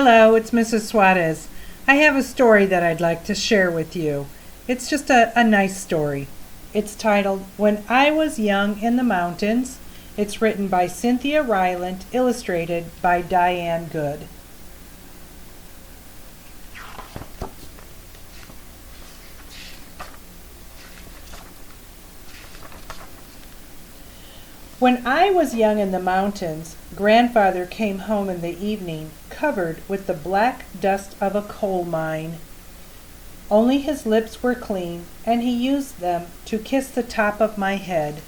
Hello, it's Mrs. Suarez. I have a story that I'd like to share with you. It's just a nice story. It's titled When I Was Young in the Mountains. It's written by Cynthia Rylant, illustrated by Diane Goode. When I was young in the mountains, Grandfather came home in the evening covered with the black dust of a coal mine. Only his lips were clean, and he used them to kiss the top of my head.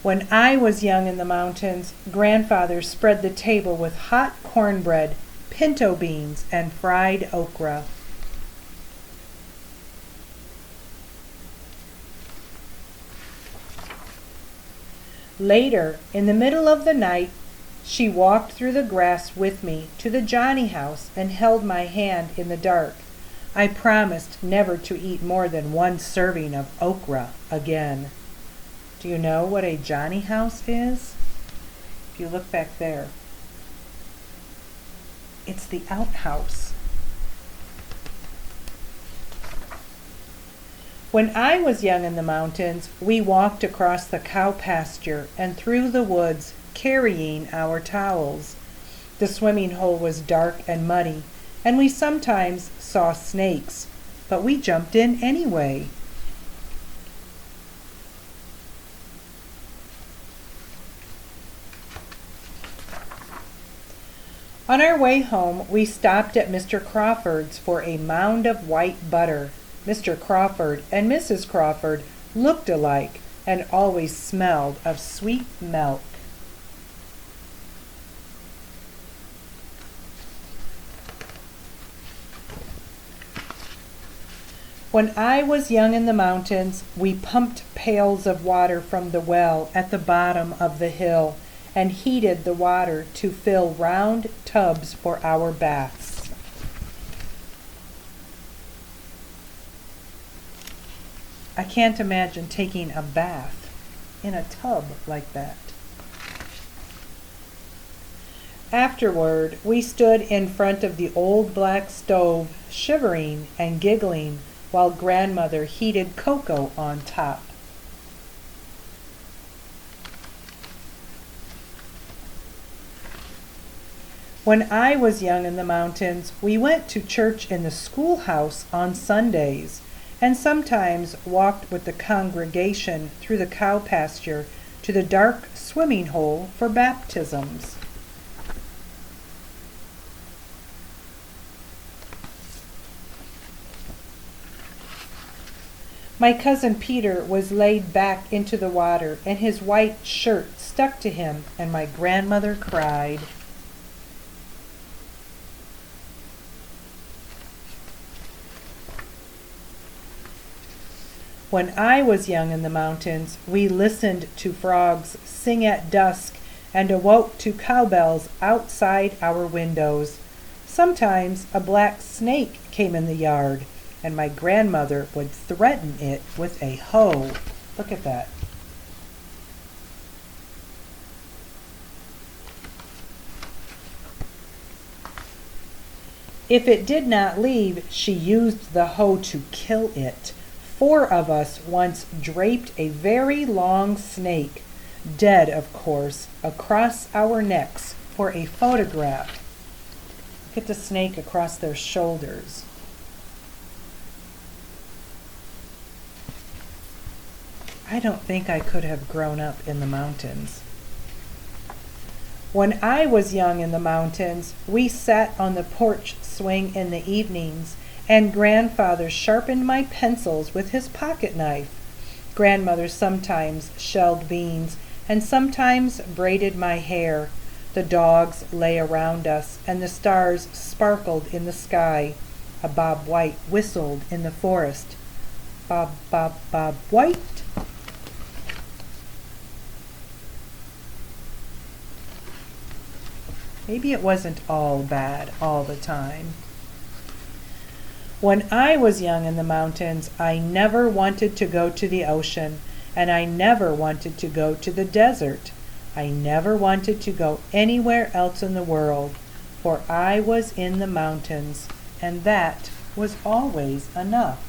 When I was young in the mountains, Grandfather spread the table with hot cornbread, pinto beans, and fried okra. Later, in the middle of the night, she walked through the grass with me to the Johnny house and held my hand in the dark. I promised never to eat more than one serving of okra again. Do you know what a Johnny house is? If you look back there, it's the outhouse. When I was young in the mountains, we walked across the cow pasture and through the woods, carrying our towels. The swimming hole was dark and muddy, and we sometimes saw snakes, but we jumped in anyway. On our way home, we stopped at Mr. Crawford's for a mound of white butter. Mr. Crawford and Mrs. Crawford looked alike and always smelled of sweet milk. When I was young in the mountains, we pumped pails of water from the well at the bottom of the hill and heated the water to fill round tubs for our baths. I can't imagine taking a bath in a tub like that. Afterward, we stood in front of the old black stove, shivering and giggling while Grandmother heated cocoa on top. When I was young in the mountains, we went to church in the schoolhouse on Sundays, and sometimes walked with the congregation through the cow pasture to the dark swimming hole for baptisms. My cousin Peter was laid back into the water, and his white shirt stuck to him, and my grandmother cried. When I was young in the mountains, we listened to frogs sing at dusk and awoke to cowbells outside our windows. Sometimes a black snake came in the yard, and my grandmother would threaten it with a hoe. Look at that. If it did not leave, she used the hoe to kill it. 4 of us once draped a very long snake, dead of course, across our necks for a photograph. Look at the snake across their shoulders. I don't think I could have grown up in the mountains. When I was young in the mountains, we sat on the porch swing in the evenings, and Grandfather sharpened my pencils with his pocket knife. Grandmother sometimes shelled beans and sometimes braided my hair. The dogs lay around us, and the stars sparkled in the sky. A bob white whistled in the forest. Bob, bob, bob white. Maybe it wasn't all bad all the time. When I was young in the mountains, I never wanted to go to the ocean. and I never wanted to go to the desert. I never wanted to go anywhere else in the world, for I was in the mountains, and that was always enough.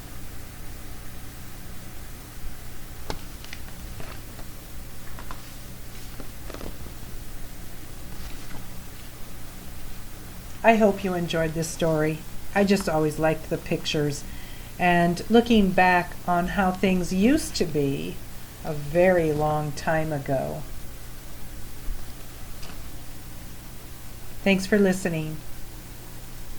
I hope you enjoyed this story. I just always liked the pictures and looking back on how things used to be a very long time ago. Thanks for listening.